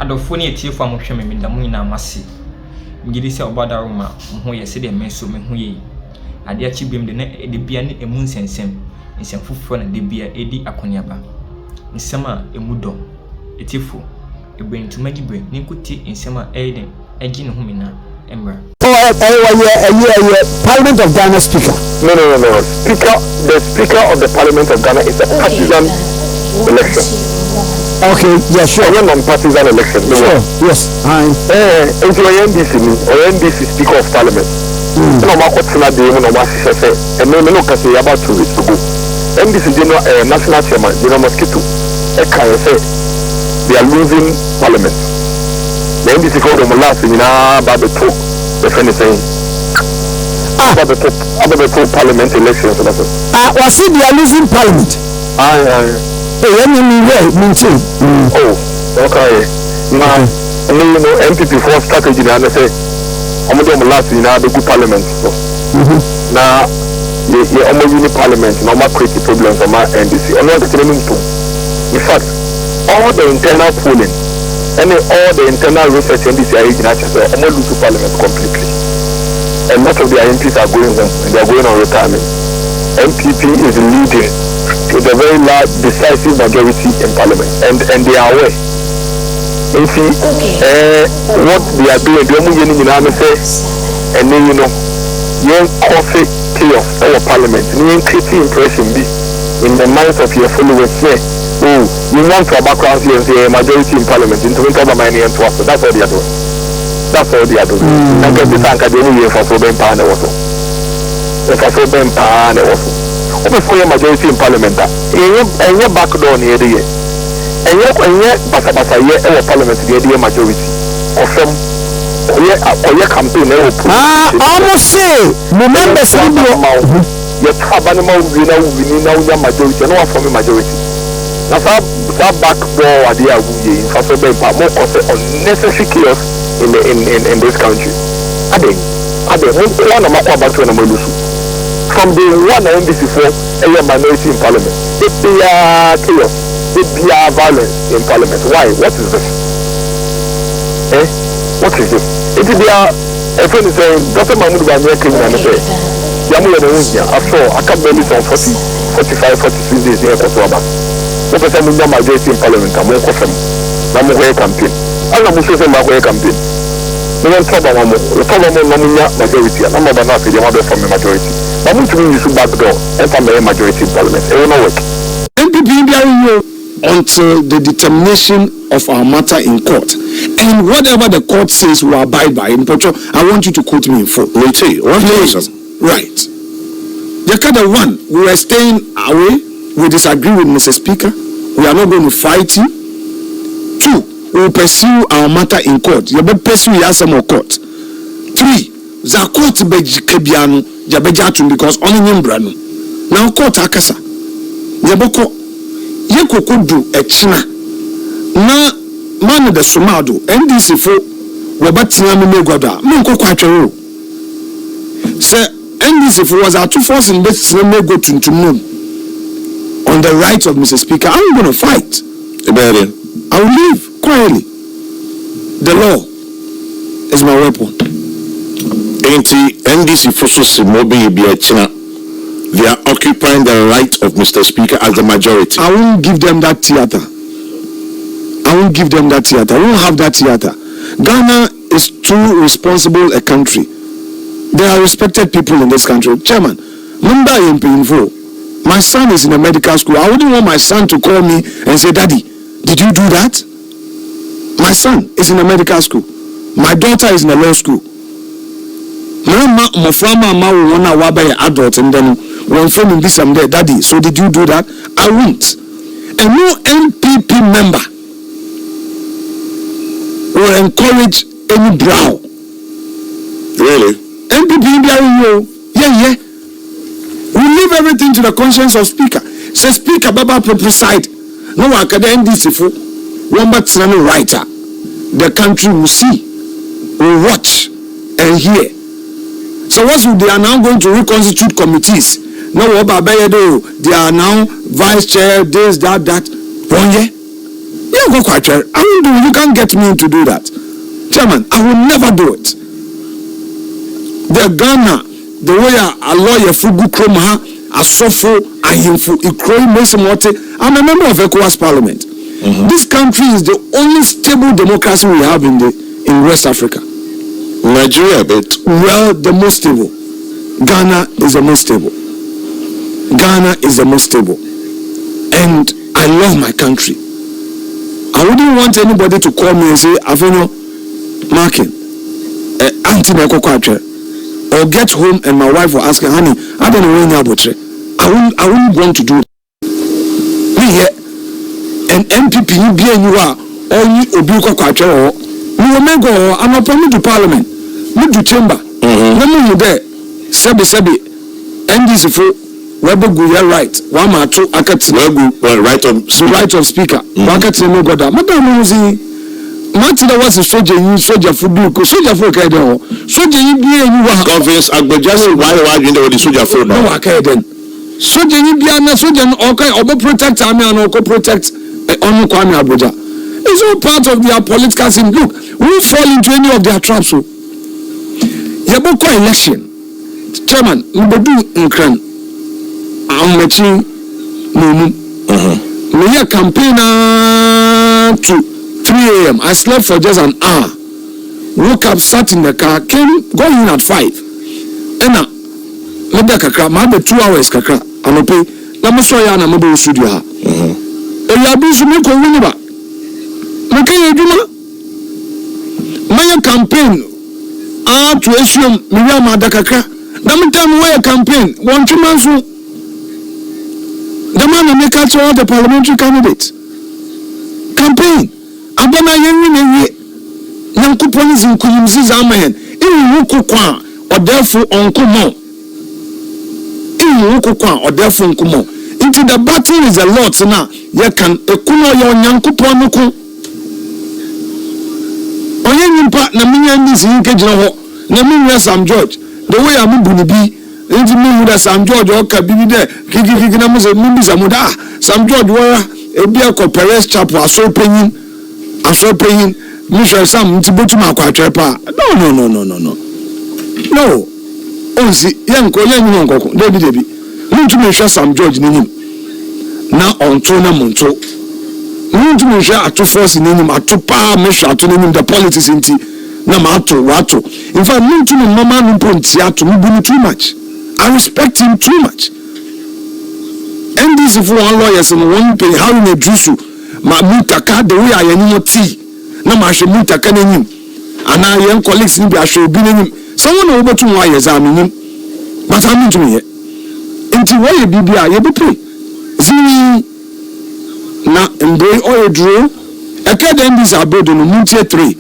adofo ne etie fo amhwe me da mu nyina amase ngiri se obadaro ma ho ye se de meso me ho ye ade achi bem de na de bia ne emu nsensem nsem foforo na de bia edi akoniaba nsem a emu do etifo ebentuma gibre ne nkuti nsem a eden agi ne ho me na emra. Parliament of Ghana speaker. No. The speaker of the Parliament of Ghana is a partisan election. Okay, yeah, sure. A non-partisan election. Sure, yes. Into NDC, or NDC Speaker of Parliament. No matter what's not the no matter and no can say about 2 weeks ago. NDC National Chairman, Mosquito, they are losing Parliament. The NDC called them last in Babeto, the friend is saying. About the top Parliament elections. Was it they are losing Parliament? Oh, okay. Now, MPP for strategy, and I say, I'm going to last in the good Parliament. Now, you're almost Parliament, no more creative problems on my NDC. I'm not training to. In fact, all the internal polling, all the internal research NDC are in action, I'm going to lose Parliament completely. And most of the MPs are going home, and they are going on retirement. MPP is leading with a very large, decisive majority in Parliament, and they are aware. You see, what they are doing, they are moving in the say, and then you cause chaos over Parliament, you create impression in the minds of your followers. Oh, you want to background here and say a majority in Parliament, into winter money and to us. That's all they are doing. That's all they are doing. And get this academy for so ben pan also. If I so ben pan also. For your majority in Parliament, and your back door near the year. And yet, Basa year Parliament near the majority. Or some or your campaign. Almost say, remember some your animal winning now your majority, no one from the majority. That's that back door idea in Faso Ben more unnecessary chaos in this country. I think one of my about to from the one NDC for a minority in Parliament. It be chaos, it be violence in Parliament. Why? What is this? What is it? It is a friend is saying, Dr. Mahmoud Bamiya came and said, Yamu and I can't believe on 45, 46 days here for Swaba. What is the majority in Parliament? I'm going to confirm. I'm going to campaign. I'm going to say my campaign. We want to talk about majority. I'm not going to say the other from the majority. I'm going to use back door and from the majority in Parliament. It will not work. MPP until the determination of our matter in court, and whatever the court says will abide by. I want you to quote me in full. Wait, right. Yakada one, we were staying away. We disagree with Mr. Speaker. We are not going to fight you. 2, we will pursue our matter in court. You better pursue your court. 3, the court beji kebiano jabejatu because only nyembrano. Now court akasa. Yaboko yekokudu echina. Na man the sumado NDC fo wabatina me megwada. Me nkoko atwero. Say NDC fo was our 2 force in this me go tuntum. On the rights of Mr. Speaker, I'm going to fight. I will leave quietly. The law is my weapon. NDC forces they are occupying the right of Mr. Speaker as the majority. I won't give them that theater. I won't have that theater. Ghana is too responsible a country. There are respected people in this country. Chairman, remember info. My son is in a medical school. I wouldn't want my son to call me and say, Daddy, did you do that? My son is in a medical school. My daughter is in a law school. My former mama will want to be an adult and then when from this I'm there, Daddy, so did you do that? I won't. And no MPP member will encourage any brow. Really? MPP, yeah. We leave everything to the conscience of Speaker. Say Speaker Baba preside. No one can NDC for one but writer. The country will see, will watch, and hear. So what they are now going to reconstitute committees. No, they are now vice chair, this, that. 1 year. You I won't do it. You can't get me to do that. Chairman, I will never do it. The Ghana, the way a lawyer Fugu Kromha, a Sofo, a Himfu, Ikroy Mesemote, I'm a member of ECOWAS Parliament. This country is the only stable democracy we have in West Africa. Nigeria, but well, the most stable. Ghana is the most stable. Ghana is the most stable. And I love my country. I wouldn't want anybody to call me and say, Aveno, Markin, anti-Mekokwache, or get home and my wife will ask her, honey, I don't know when you're about. I wouldn't want to do it. Me here, an MPP, you are only Obuko Kwache, or you will make go, I'm not permitted to Parliament, me to chamber. Let me you there, Sebi, NDC for Webu, you're right. One or two, I can't right of speaker. Market no go down. Madam Muzi, Martin was a soldier for Duke, soldier for Kaden, soldier you be you are convince Aboagye why you know the soldier for no Kaden. Soldier you be a soldier, okay, or protect army and or protect on Kwame Aboagye. It's all part of their political scene. Look, we fall into any of their traps. So, Yaboko election, Chairman, Mbodu Nkran. I'm matching we had campaign to 3 a.m. I slept for just an hour. Woke up, sat in the car, going in at 5. And maybe kakra, maybe 2 hours kakra. I'm okay. Let me show you an amable studio. And you are busy making a winner. My campaign to assume Miriam Adakaka. Let me tell you where campaign 1 2 months. The man will make out all the parliamentary candidates. Campaign. Abana Yenny Nankupon is in Kuyumzi's Amen. In Wukukwa or therefore Uncle Mo. In Wukukwa or therefore Uncle Mo. Into the battle is a lot now. You can a kuno your Yankuponuku. Oyenimpa Namian is in Kajano. Namian Sam George. The way I'm going to be. Into me with Sam George or Kabi there, Kiki Zamuda, Sam George were a beer called Perez Chapel, I saw paying, Mr. Sam Tibutuma Quatrepa. No. Oh, see, young Koyan, Lady Debbie. Need to make sure Sam George in him. Now on Tona Monto. Need to make sure at 2 force in him, at 2 power measure to name the politics in tea. Namato, Wato. In fact, need to know Mama Nupontia to move too much. I respect him too much. NDC for one lawyers and one pay how in a drusu, my mutaka the way I am tea. No, my should mutaka him. And our young colleagues in the show be him. Someone over 2 lawyers are him. But I'm into me. Until why you be you be pay. Zini na embrace all draw. Okay, the NDC are building a multi 3.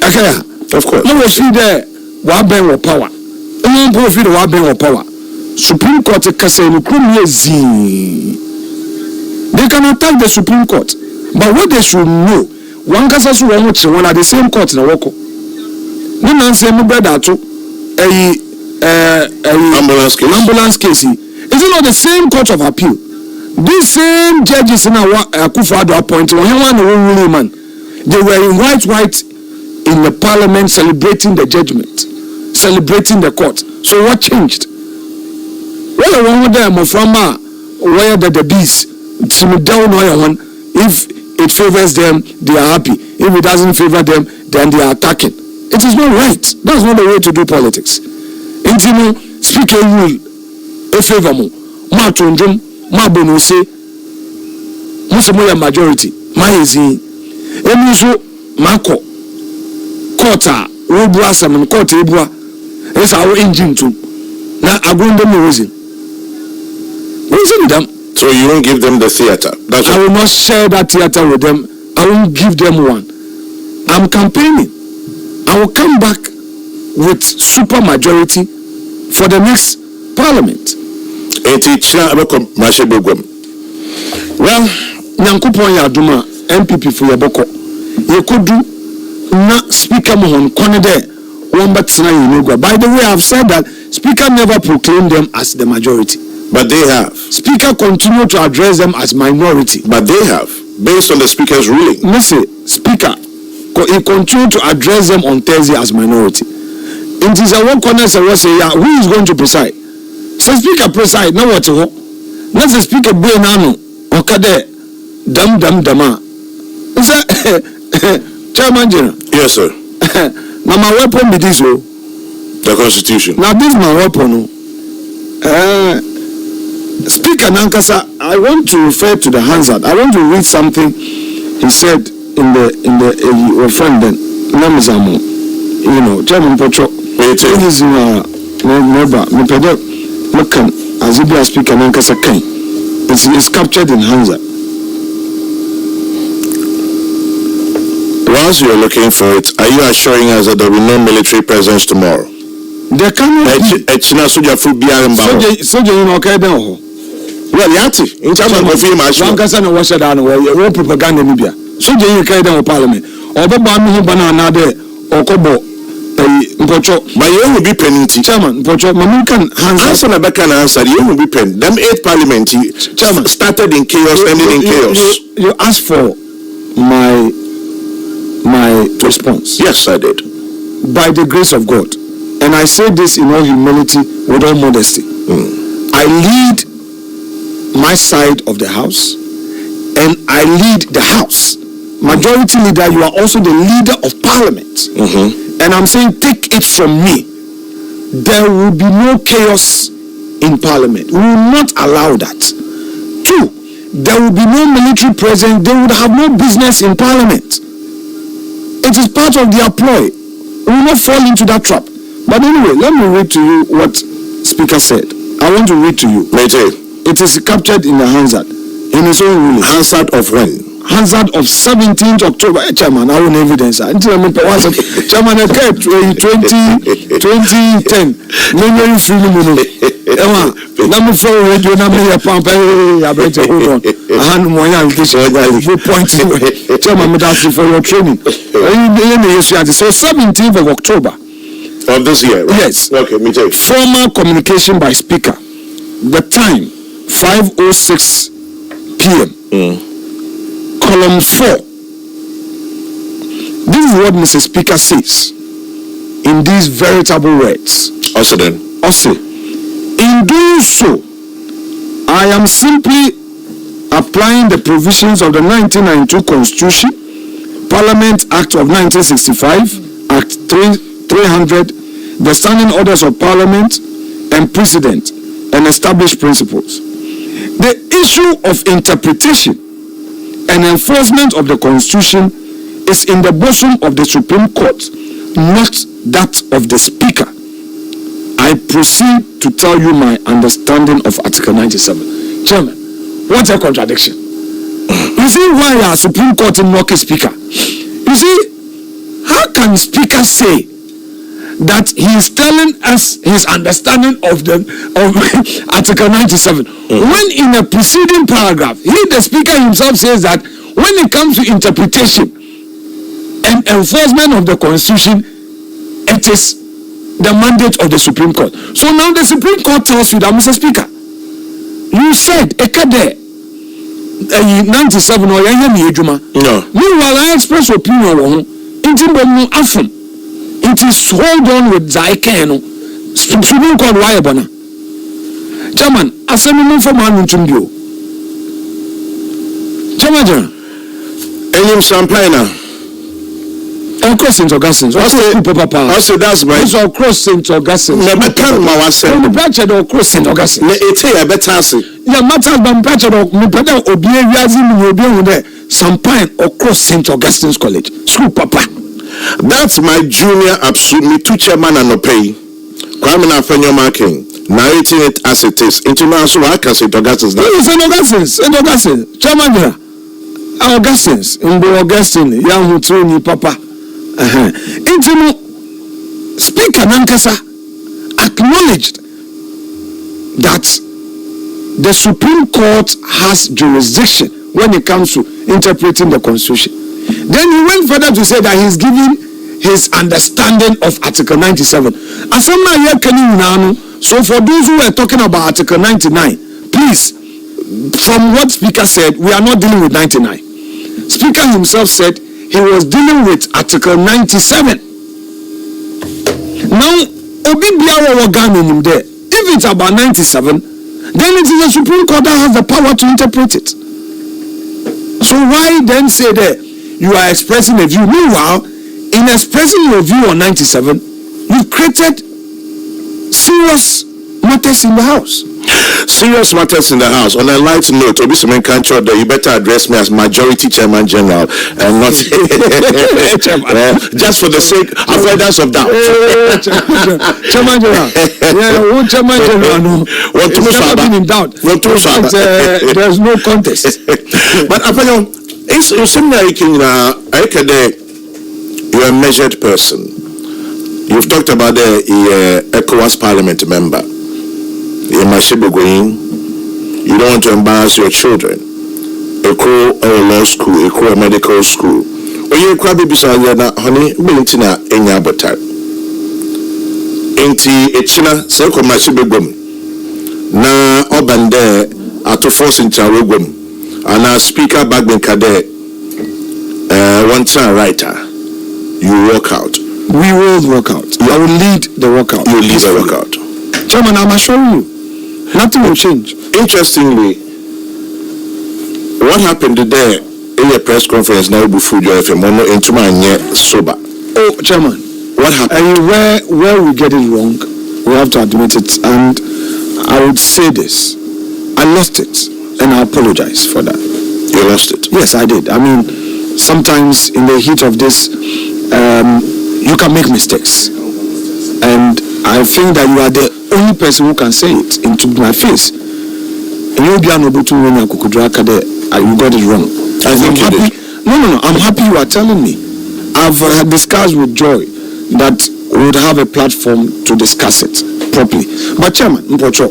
Okay, of course. No, we see there. What ben power. No profit or being power. Supreme Court they can attack the Supreme Court. But what they should know, one case one at the same court in a walk. No man say my brother to ambulance case. Is it not the same court of appeal? These same judges in our Kufado appointed one man. They were in white in the parliament celebrating the judgment. Celebrating the court. So what changed? Well, I want them from where the bees down one. If it favors them, they are happy. If it doesn't favor them, then they are attacking. It is not right. That's not the way to do politics. Intimo speak a rule, a favor mo. Ma tundum, ma bonuse, musamoya majority, ma ezi. Emiso mako, kota, ubua saman, kota ibua. It's our engine too. Now I go them losing. Them. So you won't give them the theater. That's I will not share that theater with them. I won't give them one. I'm campaigning. I will come back with super majority for the next parliament. Well, Nyankopon Yaduma MPP for Yaboko. You could do na speaker Mohon Konede. By the way, I've said that Speaker never proclaimed them as the majority. But they have. Speaker continued to address them as minority. But they have. based on the Speaker's ruling. Listen, Speaker, he continued to address them on Thursday as minority. It is a one corner say, who is going to preside? So Speaker preside, no what to ho. Let the Speaker be nano. Okade, dam. Chairman General. Yes, sir. Now my weapon be this, The Constitution. Now this is my weapon. Speaker Nankasa, I want to refer to the Hansard. I want to read something he said in the your friend then Namazamu. You know, Chairman Pocho. It is neighbor. Mekan Azibia Speaker Nankasa Ken. It's captured in Hansard. Whilst you're looking for it, are you assuring us that there will be no military presence tomorrow? There cannot be. Soldier, you know, okay, then. Well, Yati, in terms of one person and wash it down, or propaganda Libya. Soldier, you carry down Parliament. Or the Bami Banana there, or Kobo, Pocho. But you will be penalty. Chairman, Pocho, Mamukan, answer a back and answer, you will be pen. Them 8 Parliamentary started in chaos, ended in chaos. You asked for my response. Yes, I did. By the grace of God. And I say this in all humility, with all modesty. I lead my side of the house, and I lead the house. Majority leader, you are also the leader of Parliament. And I'm saying, take it from me. There will be no chaos in Parliament. We will not allow that. 2, there will be no military presence. They would have no business in Parliament. It is part of their ploy. We will not fall into that trap. But anyway, let me read to you what Speaker said. I want to read to you. It is captured in the Hansard, in his own ruling. Hansard of when? Hansard of 17th October. Chairman, I will evidence. Chairman, 2010. Memory freedom. Number 4 radio number pump. I better hold on. I hand more good point. Chairman, that's for your training. So 17th of October. Of this year, right? Yes. Okay, me take. Formal communication by Speaker. The time, 5:06 p.m. Column 4. This is what Mr. Speaker says in these veritable words. Also then. Also, in doing so, I am simply applying the provisions of the 1992 Constitution, Parliament Act of 1965, Act 300, the standing orders of Parliament and precedent and established principles. The issue of interpretation and enforcement of the Constitution is in the bosom of the Supreme Court, not that of the Speaker. I proceed to tell you my understanding of Article 97. Chairman, what a contradiction. You see why our Supreme Court in knock a Speaker? You see, how can Speaker say that he is telling us his understanding of Article 97 when in a preceding paragraph, the Speaker himself says that when it comes to interpretation and enforcement of the Constitution, it is the mandate of the Supreme Court. So now the Supreme Court tells you that, Mr. Speaker, you said Ekade 97 or no. Meanwhile, I express opinion on it is hold on with Zaikeno. Supreme Court why bona. Chairman, asemi from Hanuntumbio. Chairman, Enyim Champagne. Cross St. Augustine. Also, that's right. It's all cross St. Augustine. Never can my was said. The branch of cross St. Augustine. It's a better say. Yeah, matters by branch of Mupeda Obiazi there. Champagne or cross St. Augustine's College. School papa. That's my junior absolutely two chairman and no pay. Kwame Afenyo Marking. Narrating it as it is. International I can say St. Augustine's. St. Augustine. Chairman there. Augustine's. In the Augustine. Young who train you papa. Speaker Nankasa acknowledged that the Supreme Court has jurisdiction when it comes to interpreting the Constitution. Then he went further to say that he's giving his understanding of Article 97. So for those who are talking about Article 99, please, from what Speaker said, we are not dealing with 99. Speaker himself said he was dealing with Article 97. Now, Obi Biara Wagana in there. If it's about 97, then it is the Supreme Court that has the power to interpret it. So why then say that you are expressing a view? Meanwhile, in expressing your view on 97, you've created serious matters in the House. Serious matters in the House. On a light note, Obi Semen Kancho, you better address me as Majority Chairman General and not just for the sake of avoidance of doubt. Chairman General. Yeah, Chairman General. No. What to never been in doubt. There's no contest. But it's similar. You're a measured person. You've talked about the ECOWAS Parliament member. You don't want to embarrass your children. A law school, a medical school. When you crab honey, Bentina in Yabotar. Ain't China, Seko Mashibugum. Na Obande at to force in Charugum. And our speaker Bagman Kade, one time writer. You walk out. We will walk out. I will lead the walkout. You lead the walkout. Chairman, I'm assuring you, nothing will change. Interestingly, what happened there in the press conference now before you FM into my sober? Oh, Chairman, what happened? And where we get it wrong, we have to admit it. And I would say this: I lost it, and I apologize for that. You lost it? Yes, I did. I mean, sometimes in the heat of this, you can make mistakes, and I think that you are the only person who can say it into my face. And you'll be unable to win a kukudraka there. You got it wrong. I think you did. No. I'm happy you are telling me. I've discussed with Joy that we would have a platform to discuss it properly. But Chairman, Mpocho,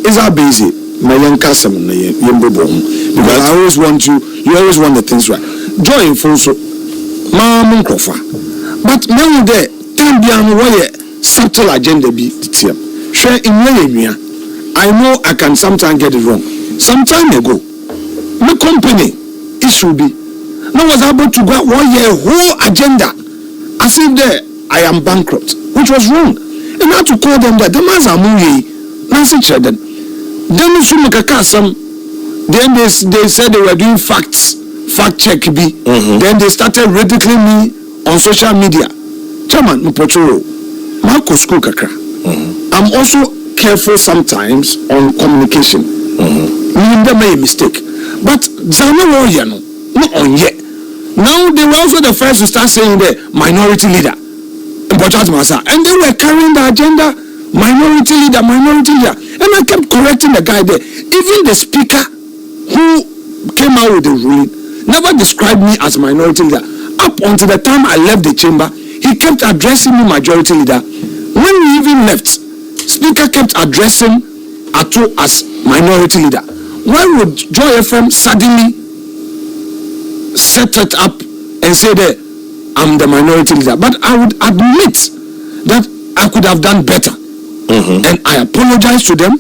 is that busy? Because I always want you always want the things right. Joy in full so Mama Krofa. But now there, time beyond why subtle agenda be TM. Share in area. I know I can sometimes get it wrong. Some time ago, my company issue be no was able to go 1 year whole agenda as if there I am bankrupt, which was wrong. And I had to call them that the man's are moving Nancy Chedden. Then they said they were doing fact check be. Then they started ridiculing me on social media. Chairman Mpochoro, Marco School Kakra. I'm also careful sometimes on communication. They made a mistake. But Zana Royano, not on yet. Now they were also the first to start saying the minority leader. And they were carrying the agenda, minority leader. And I kept correcting the guy there. Even the speaker who came out with the ruling never described me as minority leader. Up until the time I left the chamber, he kept addressing me majority leader. When we even left, speaker kept addressing Ato as minority leader. Why would Joy FM suddenly set it up and say that I'm the minority leader? But I would admit that I could have done better. And I apologize to them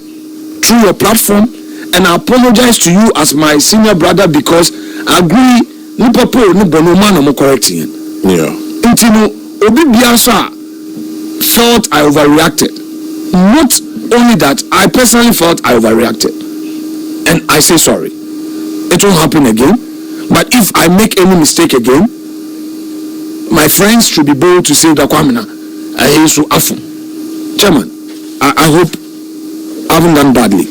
through your platform, and I apologize to you as my senior brother because I agree no papa no bono man am correcting. Yeah. Intino Obi Biasa felt I overreacted. Not only that, I personally felt I overreacted. And I say sorry. It won't happen again. But if I make any mistake again, my friends should be bold to say Dakwamina. I so Chairman, I hope I haven't done badly.